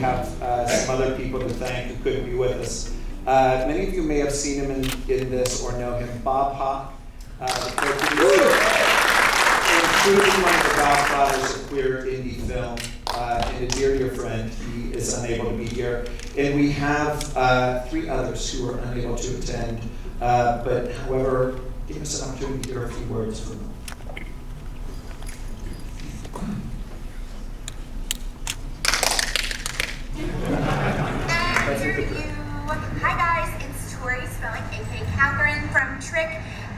have some other people to thank who couldn't be with us. Many of you may have seen him in this or know him. Bob Hopp, the co-producer, including one of the godfathers of queer indie film, and a dear friend. He is unable to be here. And we have 3 others who are unable to attend, but however, give us an opportunity to hear a few words from them. Hi guys, it's Tori Spelling, aka Catherine from Trick,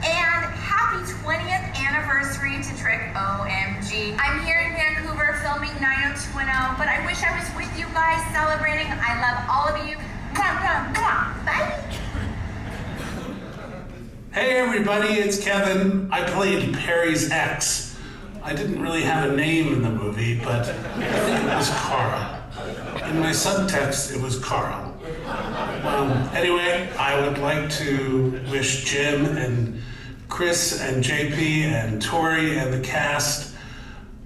and happy 20th anniversary to Trick, OMG. I'm here in Vancouver filming 90210, but I wish I was with you guys celebrating. I love all of you. Bye. Hey everybody, it's Kevin. I played Perry's ex. I didn't really have a name in the movie, but I think it was Carl. In my subtext, it was Carl. Anyway, I would like to wish Jim and Chris and JP and Tori and the cast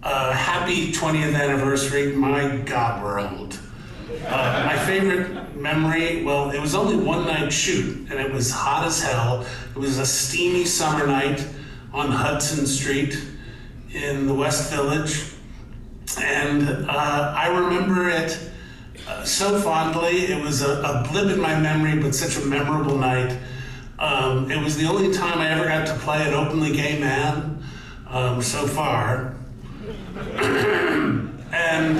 a happy 20th anniversary. My God, we're old. My favorite memory, well, it was only one night shoot, and it was hot as hell. It was a steamy summer night on Hudson Street in the West Village, and I remember it so fondly. It was a blip in my memory, but such a memorable night. It was the only time I ever got to play an openly gay man so far. And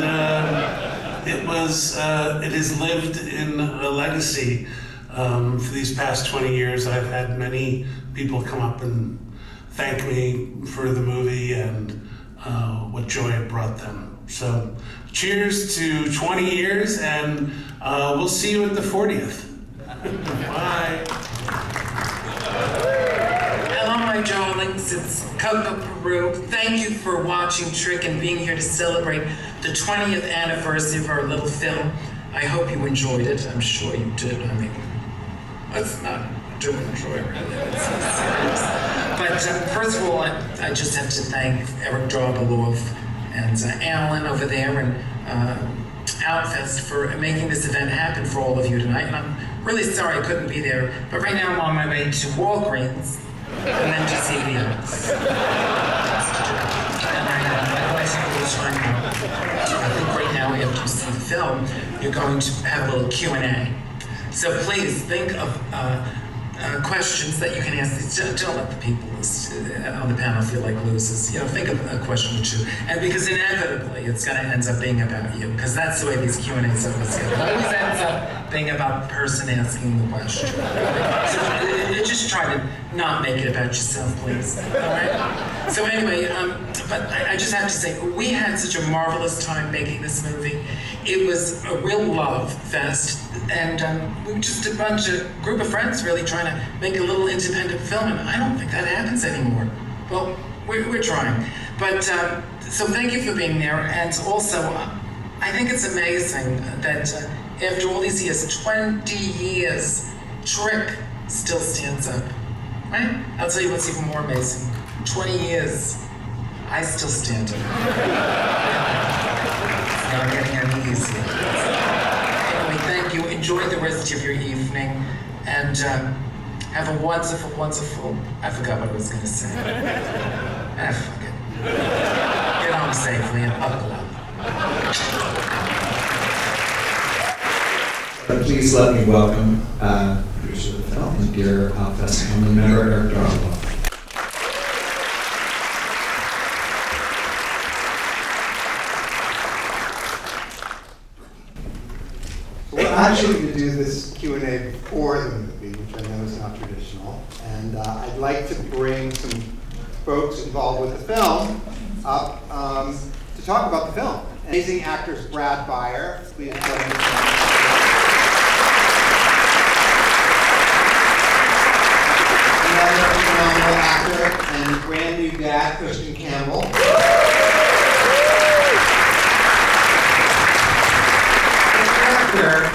it has lived in a legacy for these past 20 years. I've had many people come up and thank me for the movie and what joy it brought them. So cheers to 20 years, and we'll see you at the 40th. Bye. Hello, my darlings. It's Coco Peru. Thank you for watching Trick and being here to celebrate the 20th anniversary of our little film. I hope you enjoyed it. I'm sure you did. I mean, let's not do enjoy it, really. It's so serious. But first of all, I just have to thank Eric Darbalov and Alan over there and Outfest for making this event happen for all of you tonight. And I'm really sorry I couldn't be there, but right now I'm on my way to Walgreens and then to CVS. And my wife's really trying to, I think right now after you see the film, you're going to have a little Q&A. So please think of questions that you can ask. Don't let the people on the panel feel like losers. You know, think of a question or two. And because inevitably it's going to end up being about you, because that's the way these Q&As always go. It always ends up being about the person asking the question. So just try to not make it about yourself, please. All right? So anyway, but I just have to say, we had such a marvelous time making this movie. It was a real love fest, and we were just a group of friends really trying to make a little independent film, and I don't think that happens anymore. Well, we're trying. But, so thank you for being there, and also, I think it's amazing that after all these years, 20 years, Trick still stands up, right? I'll tell you what's even more amazing. 20 years, I still stand up. It's not getting any easier. Anyway, thank you. Enjoy the rest of your evening, and have a wonderful, wonderful, I forgot what I was going to say. Fuck it. Get home safely and buckle up. Please let me welcome producer of the film and dear Outfest family member, Eric Darwell. We're actually going to do this Q&A before the movie, which I know is not traditional. And I'd like to bring some folks involved with the film up to talk about the film. Amazing actors Brad Beyer, please join me. Another phenomenal actor and brand new dad, Christian Campbell.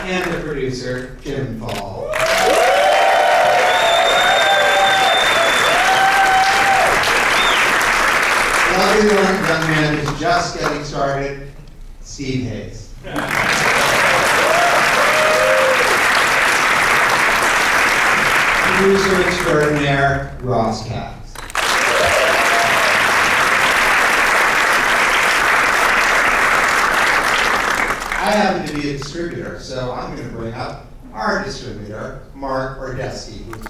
And the producer, Jim Fall. Lovely young man who's just getting started, Steve Hayes. producer extraordinaire, Ross Katz. I happen to be a distributor, so I'm going to bring up our distributor, Mark Ordesky, who's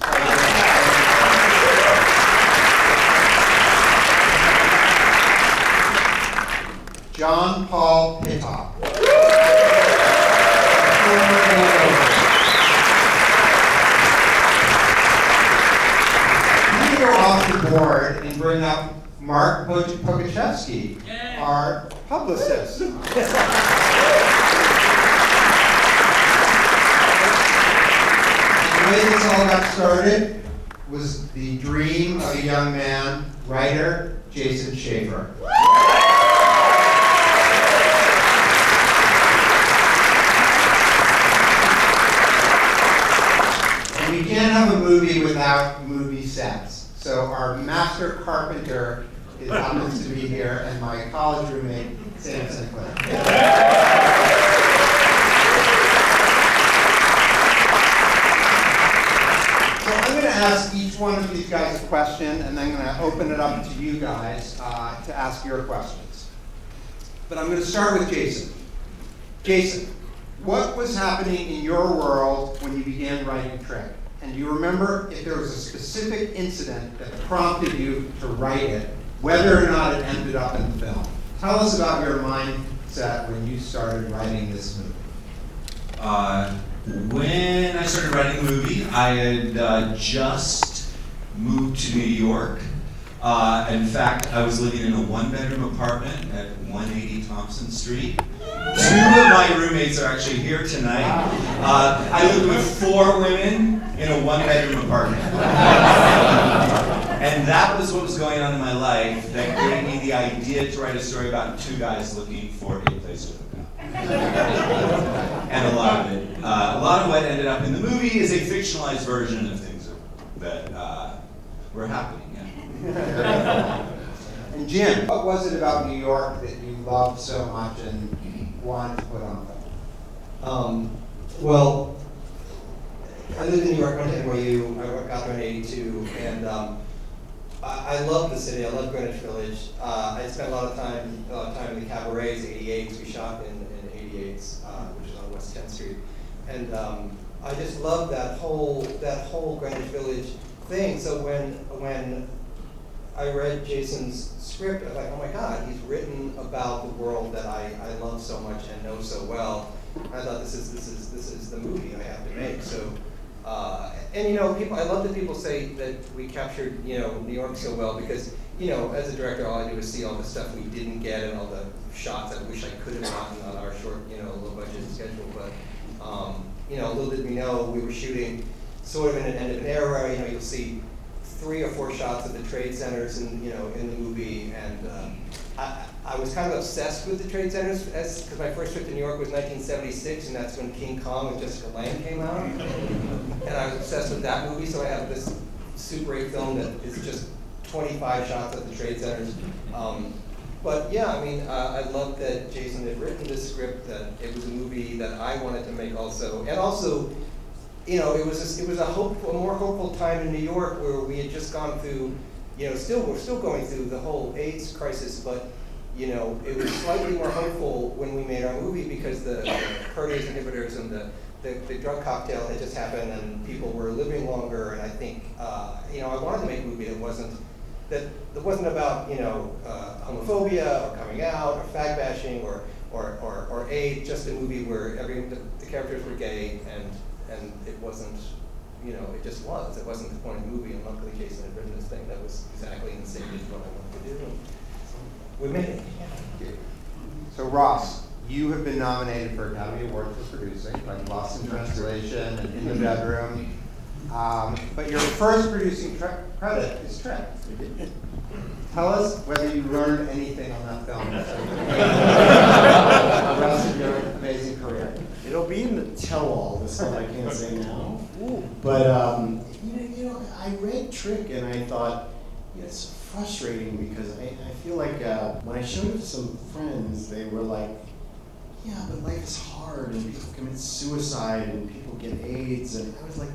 John Paul Pittock. I'm going to go off the board and bring up Mark Pokachevsky, our publicist. The way this all got started was the dream of a young man, writer Jason Schaefer. And you can't have a movie without movie sets. So our master carpenter happens to be here, and my college roommate, Sam Sinclair. So I'm going to ask each one of these guys a question, and then I'm going to open it up to you guys to ask your questions. But I'm going to start with Jason. Jason, what was happening in your world when you began writing Trick? And do you remember if there was a specific incident that prompted you to write it, whether or not it ended up in the film? Tell us about your mindset when you started writing this movie. When I started writing the movie, I had just moved to New York. In fact, I was living in a one-bedroom apartment at 180 Thompson Street. Two of my roommates are actually here tonight. I lived with 4 women in a one-bedroom apartment. And that was what was going on in my life that gave me the idea to write a story about 2 guys looking for a place to hook up. And a lot of what ended up in the movie is a fictionalized version of things that were happening. Yeah. And Jim, what was it about New York that you loved so much and wanted to put on film? Well, I lived in New York, went to NYU, I got there in '82, and I loved the city, I loved Greenwich Village. I spent a lot of time in the cabarets, 88s, we shot in 88s, which is on West 10th Street. And I just loved that whole Greenwich Village thing. So when I read Jason's script, I was like, oh my God, he's written about the world that I love so much and know so well. I thought this is the movie I have to make. So, and you know, I love that people say that we captured New York so well because as a director, all I do is see all the stuff we didn't get and all the shots I wish I could have gotten on our short low budget schedule. But little did we know we were shooting sort of in an end of an era. You'll see 3 or 4 shots of the trade centers in the movie, and I was kind of obsessed with the trade centers because my first trip to New York was 1976, and that's when King Kong with Jessica Lange came out, and I was obsessed with that movie. So I have this Super 8 film that is just 25 shots of the trade centers. But yeah, I love that Jason had written this script, that it was a movie that I wanted to make also, and also. It was a more hopeful time in New York where we had just gone through, we're still going through the whole AIDS crisis, but it was slightly more hopeful when we made our movie because the protease inhibitors and the drug cocktail had just happened and people were living longer. And I think I wanted to make a movie that wasn't about homophobia or coming out or fag bashing or AIDS, just a movie where the characters were gay and it wasn't, it just was. It wasn't the point of the movie, and luckily Jason had written this thing that was exactly in the same as what I wanted to do. And we made it. So Ross, you have been nominated for Academy Award for producing, like Lost in Translation and In the Bedroom. But your first producing credit is Trick. Tell us whether you learned anything on that film the rest of your amazing career. It'll be in the tell-all, this one I can't say now. But I read Trick and I thought, it's frustrating because I feel like when I showed it to some friends, they were like, yeah, but life is hard and people commit suicide and people get AIDS, and I was like,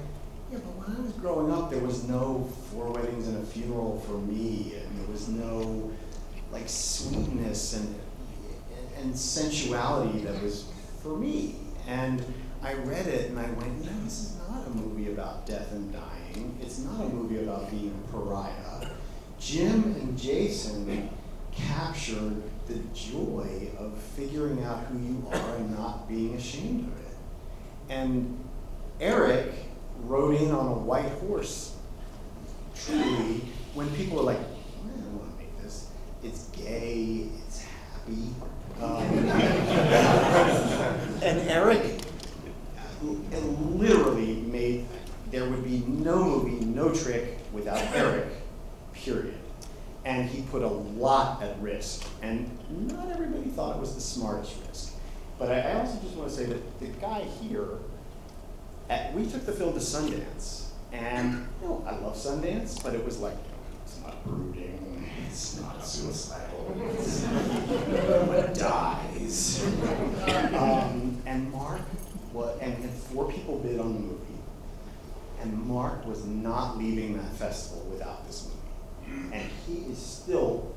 Yeah, but when I was growing up, there was no 4 weddings and a funeral for me, and there was no like sweetness and sensuality that was for me. And I read it and I went, no, this is not a movie about death and dying. It's not a movie about being a pariah. Jim and Jason captured the joy of figuring out who you are and not being ashamed of it. And Eric rode in on a white horse, truly, when people were like, I don't want to make this. It's gay, it's happy. And Eric literally made, there would be no movie, no trick without Eric, period. And he put a lot at risk, and not everybody thought it was the smartest risk. But I also just want to say that the guy here, we took the film to Sundance, and you know, I love Sundance, but it was like, it's not brooding, it's not suicidal, no one dies. And Mark, and we had 4 people bid on the movie, and Mark was not leaving that festival without this movie. And he is still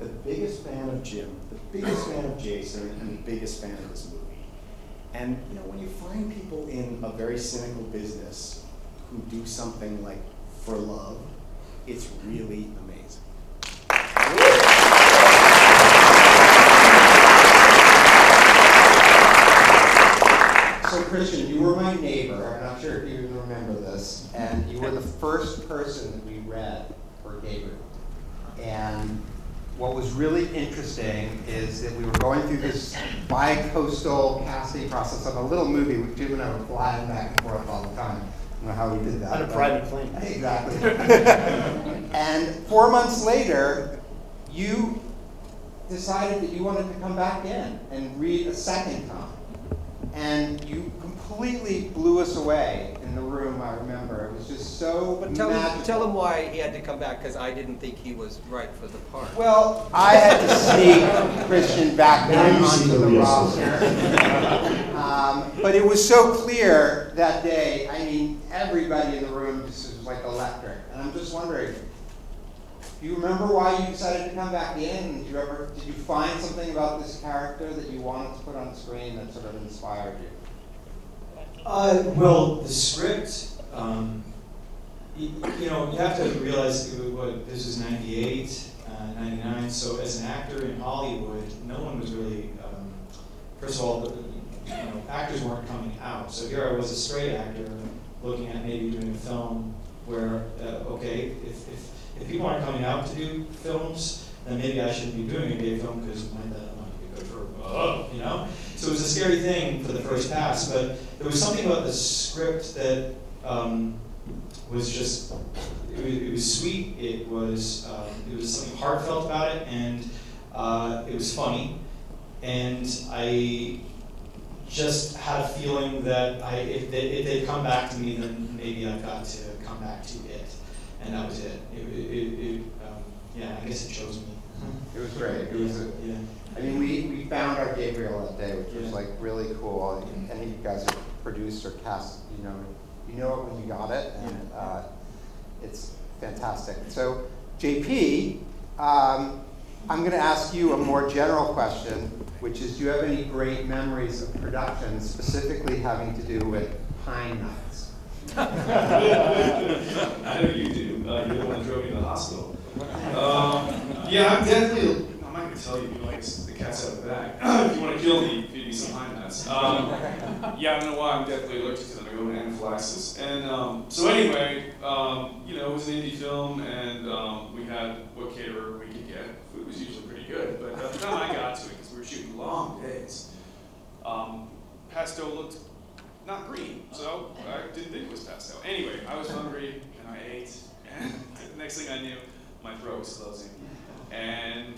the biggest fan of Jim, the biggest fan of Jason, and the biggest fan of this movie. And you know, when you find people in a very cynical business who do something like for love, it's really amazing. So Christian, you were my neighbor. I'm not sure if you even remember this, and you were the first person that we read for Gabriel. And what was really interesting is that we were going through this bi-coastal casting process of a little movie. Jim and I were flying back and forth all the time. I don't know how we did that. On a private plane. Exactly. And 4 months later, you decided that you wanted to come back in and read a second time. And you completely blew us away in the room, I remember. It was just so magical. Tell him why he had to come back, because I didn't think he was right for the part. Well, I had to sneak Christian back in onto the roster. But it was so clear that day. I mean, everybody in the room just was like electric. And I'm just wondering, do you remember why you decided to come back in? Did you find something about this character that you wanted to put on screen that sort of inspired you? Well, the script, you have to realize this was 98, 99, so as an actor in Hollywood, no one was really, first of all, actors weren't coming out. So here I was, a straight actor, looking at maybe doing a film where, okay, if people aren't coming out to do films, then maybe I shouldn't be doing a gay film because my dad might be good for, So it was a scary thing for the first pass, but there was something about the script that was just, it was sweet, it was something heartfelt about it, and it was funny, and I just had a feeling that if they'd come back to me, then maybe I've got to come back to it. And that was it. I guess it chose me. It was great. It was. I mean, we found our Gabriel that day, which was like really cool. Any of you guys who produced or cast, you know it when you got it, and it's fantastic. So, JP, I'm going to ask you a more general question, which is, do you have any great memories of production, specifically having to do with Pine Nuts? I know you do. You're the one that drove me to the hospital. I'm definitely. I'm not going to tell you. The cat's out of the bag. If you want to kill me, feed me some Pine Nuts. I don't know why. I'm definitely allergic to them. I go into anaphylaxis. And so anyway, it was an indie film, and we had what caterer we could get. Food was usually pretty good, but by the time I got to it, because we were shooting long days, pesto looked not green, so I didn't think it was pastel. Anyway, I was hungry, and I ate, and the next thing I knew, my throat was closing. And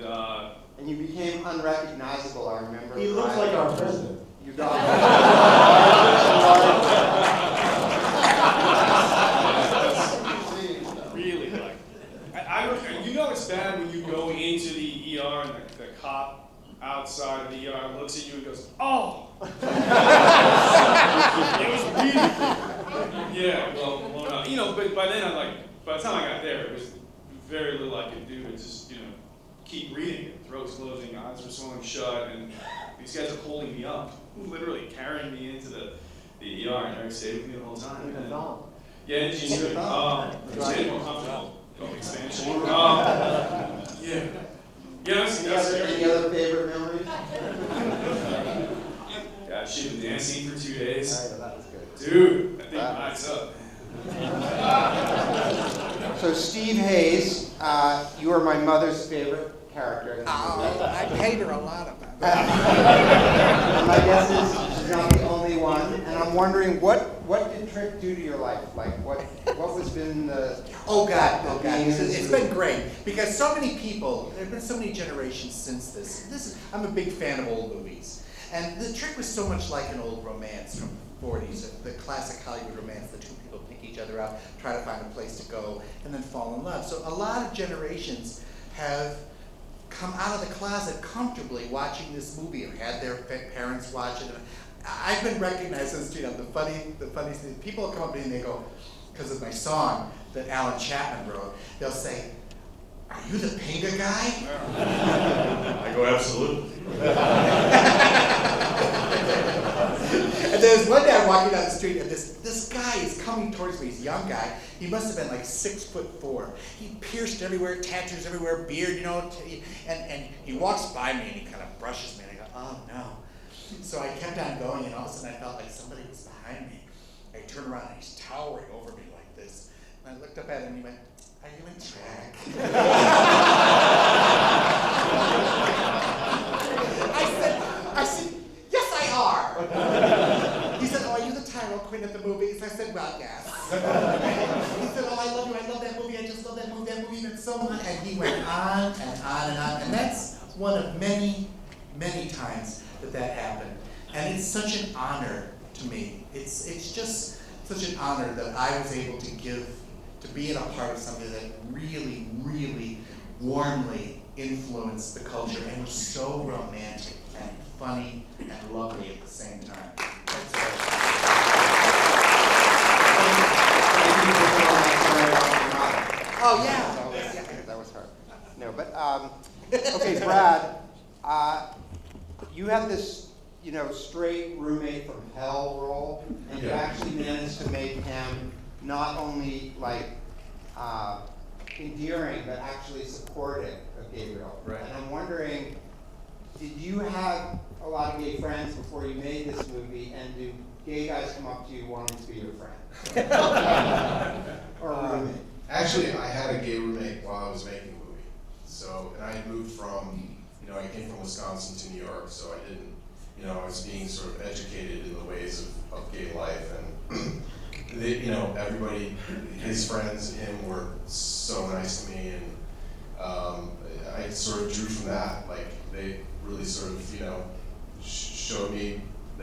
you became unrecognizable, I remember. He looks like our president. You got really like, it's bad when you go into the ER and the cop outside of the ER looks at you and goes, "Oh!" It was really, Yeah, well, you know, but by then by the time I got there, it was very little I could do to just, keep reading it. Throats closing, eyes were swelling shut, and these guys are holding me up, literally carrying me into the ER, and Eric stayed with me the whole time. And, yeah, and she's good. Stayed more comfortable. Expansion. Yeah. Yeah, Any other favorite memories? Yeah, she was dancing for 2 days. That was good. Dude, I think mine's up. So Steve Hayes, you are my mother's favorite character. I paid her a lot of that. And my guess is she's not the only one. And I'm wondering, what did Trick do to your life? Like, what was been the... Oh God. It's been great because so many people, there have been so many generations since this. I'm a big fan of old movies. And The Trick was so much like an old romance from the 40s, the classic Hollywood romance. The two people pick each other up, try to find a place to go, and then fall in love. So a lot of generations have come out of the closet comfortably watching this movie or had their parents watch it. I've been recognized on the street. The funny thing, people come up to me and they go, because of my song that Alan Chapman wrote, they'll say, "Are you the Pinga guy?" I go, absolutely. And there's one day I'm walking down the street and this guy is coming towards me. He's a young guy. He must have been like 6'4". He pierced everywhere, tattoos everywhere, beard, and he walks by me and he kind of brushes me and I go, oh no. So I kept on going and all of a sudden I felt like somebody was behind me. I turned around and he's towering over me like this. And I looked up at him and he went, "Are you in track?" I said, "Yes, I are." He said, "Oh, are you the Tyrell Quinn at the movies?" I said, "Well, yes." He said, "Oh, I love you. I love that movie. I just love that movie. That movie meant so much." And he went on and on and on. And that's one of many, many times that happened. And it's such an honor to me. It's just such an honor that I was able to be in a part of something that really, really warmly influenced the culture and was so romantic and funny and lovely at the same time. Oh yeah. That was hard. No, but okay, Brad, you have this, straight roommate from hell role, and you actually managed to make him not only endearing, but actually supportive of Gabriel. Right. And I'm wondering, did you have a lot of gay friends before you made this movie, and do gay guys come up to you wanting to be your friend? Or roommate? Actually, I had a gay roommate while I was making the movie. So, and I had moved from, I came from Wisconsin to New York, so I didn't, I was being sort of educated in the ways of gay life, and everybody, his friends and him were so nice to me, and I sort of drew from that. Like, they really sort of, showed me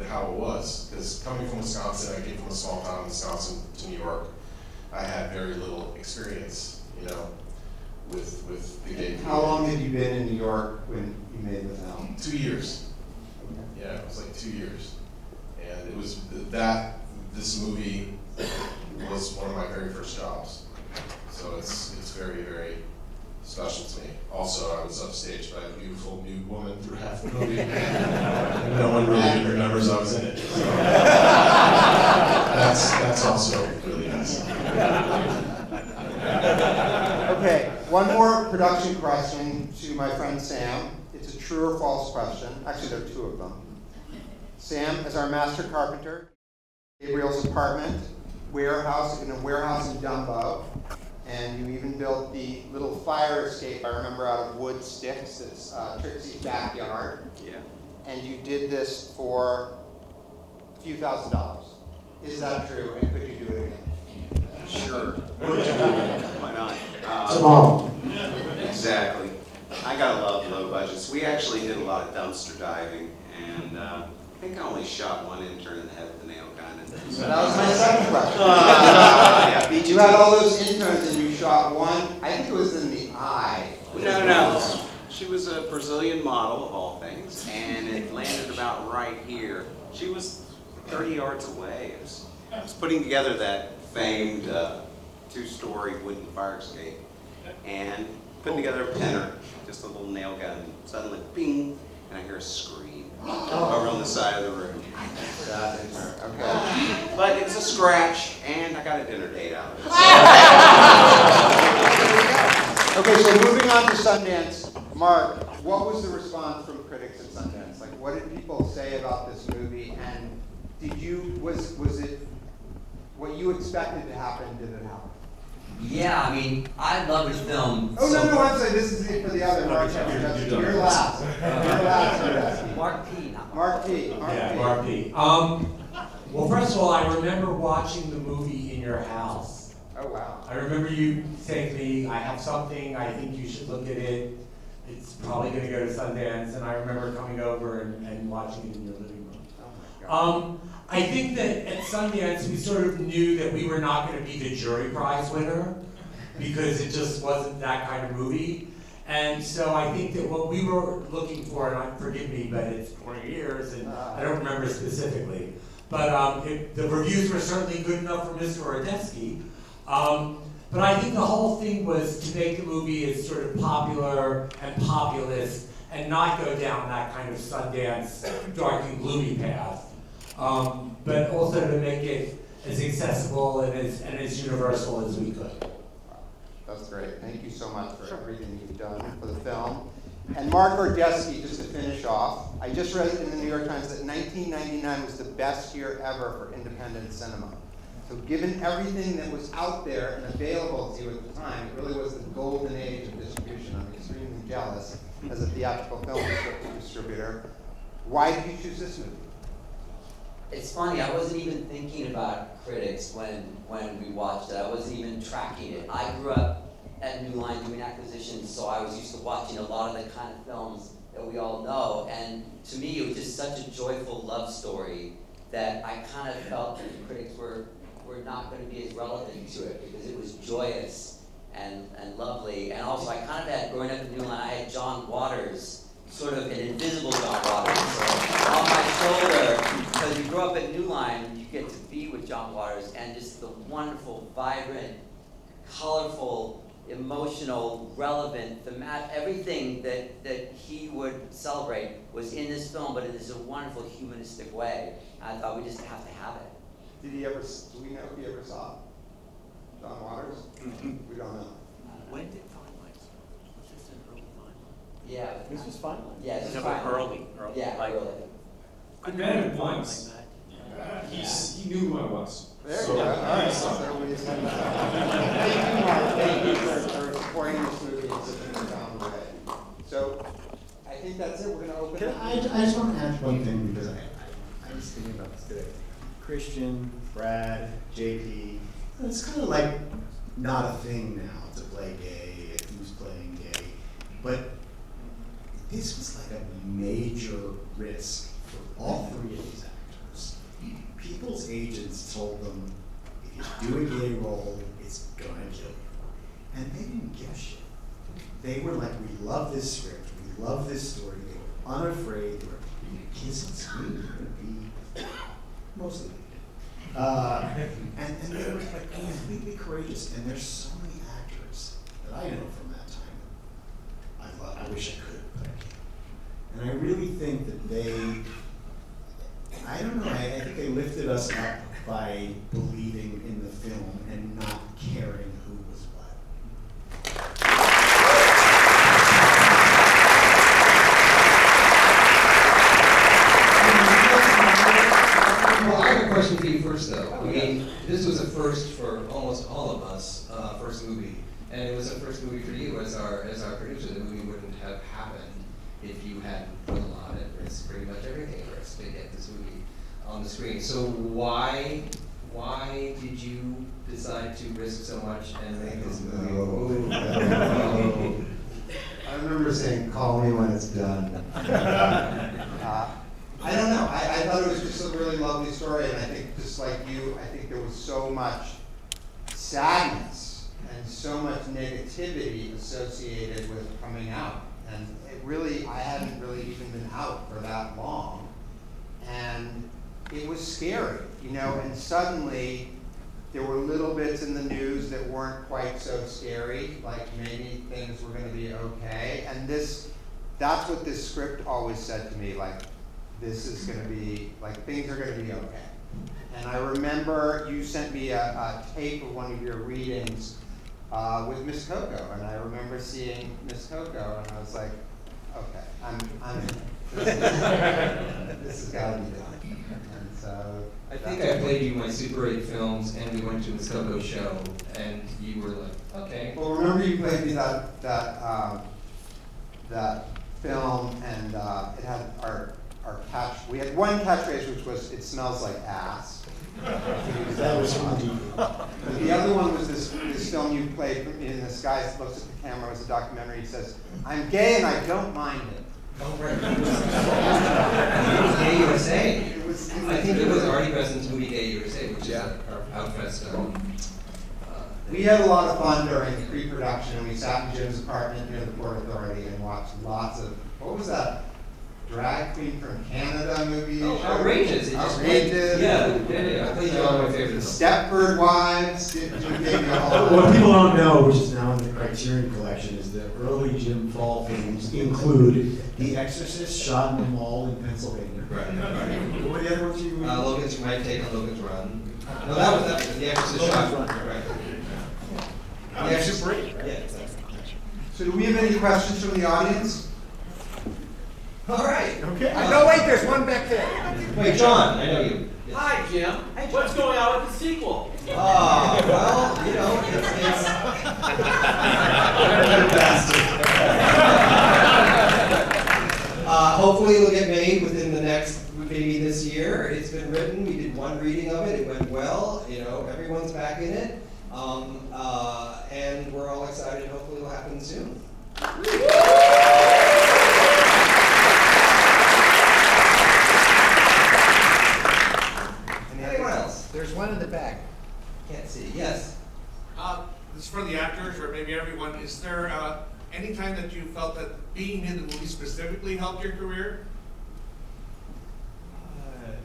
how it was. Because coming from Wisconsin, I came from a small town in Wisconsin to New York, I had very little experience, with the gay community. How long had you been in New York when you made the film? 2 years. Okay. Yeah, it was like 2 years. And it was this movie was one of my very first jobs. So it's very, very special to me. Also, I was upstaged by a beautiful nude woman through half the movie. No one really even remembers I was in it. So that's also really nice. Okay, one more production question to my friend Sam. It's a true or false question. Actually, there are two of them. Sam, as our master carpenter, Gabriel's apartment, warehouse in Dumbo, and you even built the little fire escape, I remember, out of wood sticks. It's Trixie's backyard. Yeah. And you did this for a few $1,000s. Is that true? And could you do it again? Sure. Why not? Tomorrow. Exactly. I gotta love low budgets. We actually did a lot of dumpster diving, and I think I only shot one intern in the head with a nail gun. So that was my second question. Yeah, You had all those interns and you shot one, I think it was in the eye. No. She was a Brazilian model, of all things, and it landed about right here. She was 30 yards away. I was putting together that famed two-story wooden fire escape and putting together a pinner, just a little nail gun. Suddenly, bing, and I hear a scream over on the side of the room. Okay. But it's a scratch, and I got a dinner date out of it. Okay, so moving on to Sundance. Mark, what was the response from critics at Sundance? Like, what did people say about this movie? And was it what you expected to happen? Did it happen? Yeah, I mean, I love his film. Oh, no, I'm sorry, this is it for the other Mark. You're last. You're last. Mark P. Not Mark P. Mark P. Well, first of all, I remember watching the movie in your house. Oh, wow. I remember you saying to me, I have something, I think you should look at it. It's probably going to go to Sundance. And I remember coming over and watching it in your living room. Oh, my God. I think that at Sundance, we sort of knew that we were not going to be the jury prize winner because it just wasn't that kind of movie. And so I think that what we were looking for, and forgive me, but it's 20 years, and I don't remember specifically, but the reviews were certainly good enough for Mr. Ordetsky. But I think the whole thing was to make the movie as sort of popular and populist and not go down that kind of Sundance dark and gloomy path. But also to make it as accessible and as universal as we could. That's great. Thank you so much for everything you've done for the film. And Mark Ordetsky, just to finish off, I just read in the New York Times that 1999 was the best year ever for independent cinema. So given everything that was out there and available to you at the time, it really was the golden age of distribution. I'm extremely jealous as a theatrical film distributor. Why did you choose this movie? It's funny, I wasn't even thinking about critics when we watched it. I wasn't even tracking it. I grew up at New Line doing acquisitions, so I was used to watching a lot of the kind of films that we all know. And to me, it was just such a joyful love story that I kind of felt that the critics were not going to be as relevant to it because it was joyous and lovely. And also, I kind of had, growing up in New Line, I had John Waters, sort of an invisible John Waters on my shoulder, because you grow up at New Line, you get to be with John Waters, and just the wonderful, vibrant, colorful, emotional, relevant, thematic, everything that he would celebrate was in this film, but in this wonderful humanistic way. I thought we just have to have it. Do we know if he ever saw John Waters? We don't know. When did Finalize? Was this an early Finalize? Yeah. This was Finalize. Yeah, this was early. Yeah, like, early. I met him once. He knew who I was. There you go. All right. Thank you, Mark. Thank you for supporting this movie in such a profound way. So, I think that's it. We're going to open it. I just want to add one thing because I was thinking about this today. Christian, Brad, JP, it's kind of like not a thing now to play gay and who's playing gay. But this was like a major risk for all three of these actors. People's agents told them, if you do a gay role, it's gonna kill you. And they didn't give a shit. They were like, we love this script, we love this story. They were unafraid, they were gonna kiss and scream, they were gonna be mostly and they were like completely courageous. And there's so many actors that I know from that time. I wish I could, but I can't. And I really think that I don't know, I think they lifted us up by believing in the film and not caring who was what. Well, I have a question for you first, though. I mean, this was a first for almost all of us, first movie, and it was a first movie for you as our producer. The movie wouldn't have happened if you hadn't put a lot at risk, pretty much everything at risk to get this movie on the screen. So why did you decide to risk so much and make this movie? I remember saying, "Call me when it's done." I don't know. I thought it was just a really lovely story, and I think, just like you, I think there was so much sadness and so much negativity associated with coming out. And I hadn't really even been out for that long. And it was scary, and suddenly there were little bits in the news that weren't quite so scary, like maybe things were gonna be okay. And that's what this script always said to me, like, this is gonna be, like, things are gonna be okay. And I remember you sent me a tape of one of your readings with Miss Coco, and I remember seeing Miss Coco, and I was like, okay, I'm in. This has gotta be done. And so I think I played you my Super 8 films, and we went to Miss Coco show, and you were like, okay. Well, remember you played me that film, and it had our we had one catchphrase, which was, "It smells like ass." That was from the other one was this film you played in this guy looks at the camera, it was a documentary, he says, "I'm gay and I don't mind it." Oh, right. It was Gay USA. I think it was Artie Besant's movie Gay USA, which is our Outfest film. We had a lot of fun during pre-production, and we sat in Jim's apartment near the Port Authority and watched lots of, what was that? Drag Queen from Canada movie? Oh, Outrageous. Outrageous. Yeah. I played you all my favorites. Stepford Wives. What people don't know, which is now in the Criterion Collection, is that early Jim Fall films include The Exorcist, shot in a mall in Pennsylvania. Right. What were the other ones you were? Logan's My Take on Logan's Run. No, that was The Exorcist shot. Right. Yeah, Super 8. Yeah, exactly. So do we have any questions from the audience? All right. Okay. No, wait, there's one back there. Wait, John, I know you. Yes. Hi, Jim. What's going on with the sequel? Well, you know, hopefully it'll get made within the next, maybe this year. It's been written, we did one reading of it, it went well, you know, everyone's back in it. And we're all excited, hopefully it'll happen soon. Anyone else? There's one in the back. Can't see. Yes. This is for the actors, or maybe everyone. Is there any time that you felt that being in the movie specifically helped your career?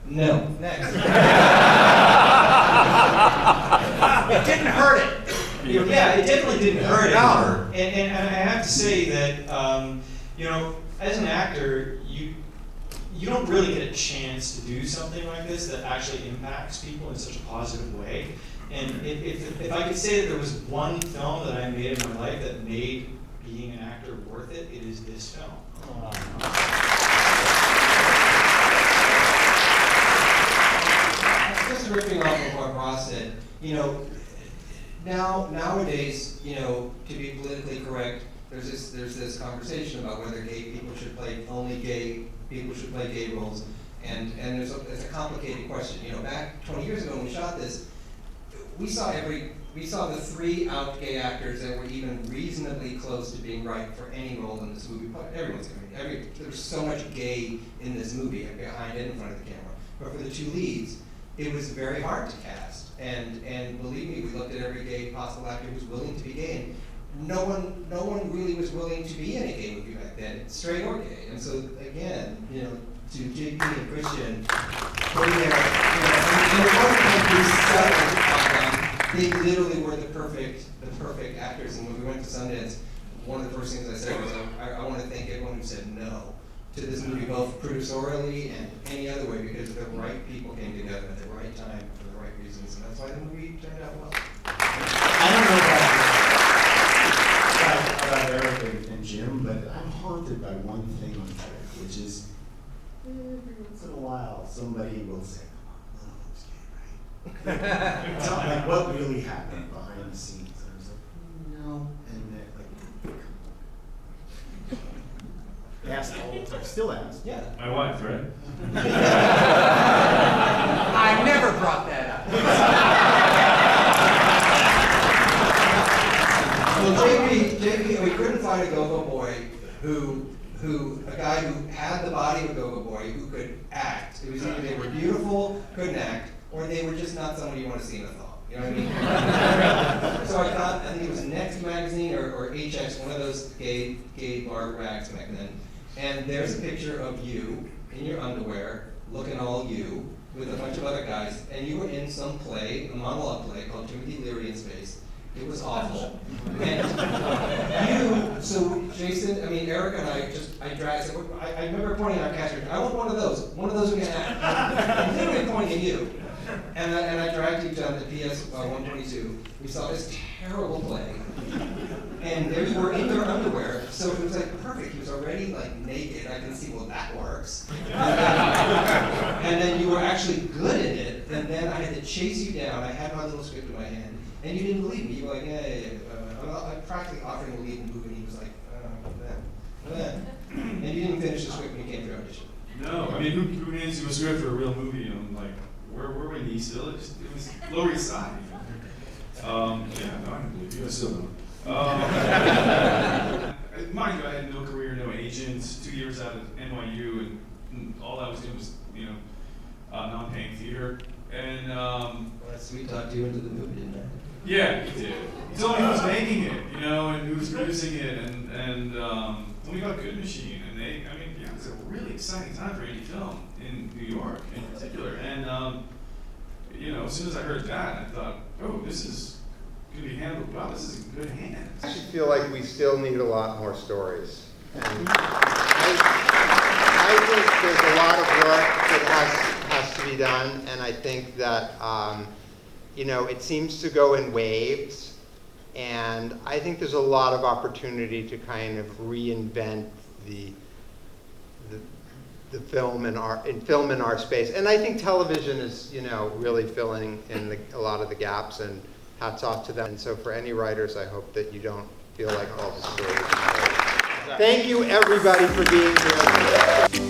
No. Next. It didn't hurt it. Yeah, it definitely didn't hurt it. No. And I have to say that, you know, as an actor, you don't really get a chance to do something like this that actually impacts people in such a positive way. And if I could say that there was one film that I made in my life that made being an actor worth it, it is this film. Just ripping off of what Ross said, you know, nowadays, you know, to be politically correct, there's this conversation about whether gay people should play gay roles, and there's a complicated question. You know, back 20 years ago when we shot this, we saw the 3 out gay actors that were even reasonably close to being right for any role in this movie. Everyone's gay. There's so much gay in this movie, behind and in front of the camera. But for the 2 leads, it was very hard to cast. And believe me, we looked at every gay possible actor who was willing to be gay, and no one really was willing to be in a gay movie back then, straight or gay. And so again, you know, to JP and Christian, putting their, you know, they literally were the perfect actors. And when we went to Sundance, one of the first things I said was, I want to thank everyone who said no to this movie, both producerially and any other way, because the right people came together at the right time for the right reasons, and that's why the movie turned out well. I don't know about Eric and Jim, but I'm haunted by one thing on Trek, which is every once in a while somebody will say, "Come on, none of them's gay, right?" It's not like what really happened behind the scenes. And I was like, no, and they're like, asked all the time, still asked. Yeah. My wife, right? I never brought that up. Well, JP, we couldn't find a go-go boy a guy who had the body of a go-go boy who could act. It was either they were beautiful, couldn't act, or they were just not somebody you want to see in a thong. You know what I mean? So I thought, I think it was Next Magazine or HX, one of those gay bar rags back then. And there's a picture of you in your underwear, looking all you, with a bunch of other guys, and you were in some play, a monologue play called Timothy Leary in Space. It was awful. And so Jason, Eric and I dragged, I remember pointing out Catherine, I want one of those we can have. I'm literally pointing at you. And I dragged you down to PS 122. We saw this terrible play. And there you were in your underwear, so it was like perfect. He was already like naked. I can see, well, that works. And then you were actually good at it, and then I had to chase you down. I had my little script in my hand, and you didn't believe me. You were like, I'm practically offering to leave the movie, and he was like, and you didn't finish the script when you came for audition. No, who hands you a script for a real movie? And I'm like, where were we in East Village? It was Lower East Side. Yeah, no, I don't believe you. I still don't. Mind you, I had no career, no agent, 2 years out of NYU, and all I was doing was, non-paying theater. And Sweet talked you into the movie, didn't I? Yeah, he did. He told me who was making it, and who was producing it, and told me about Good Machine, and it's a really exciting time for indie film in New York, in particular. And as soon as I heard that, I thought, oh, this is going to be handled well. This is in good hands. I actually feel like we still need a lot more stories. And I think there's a lot of work that has to be done, and I think that it seems to go in waves, and I think there's a lot of opportunity to kind of reinvent the film in our space. And I think television is really filling in a lot of the gaps, and hats off to them. And so for any writers, I hope that you don't feel like all the stories. Thank you everybody for being here.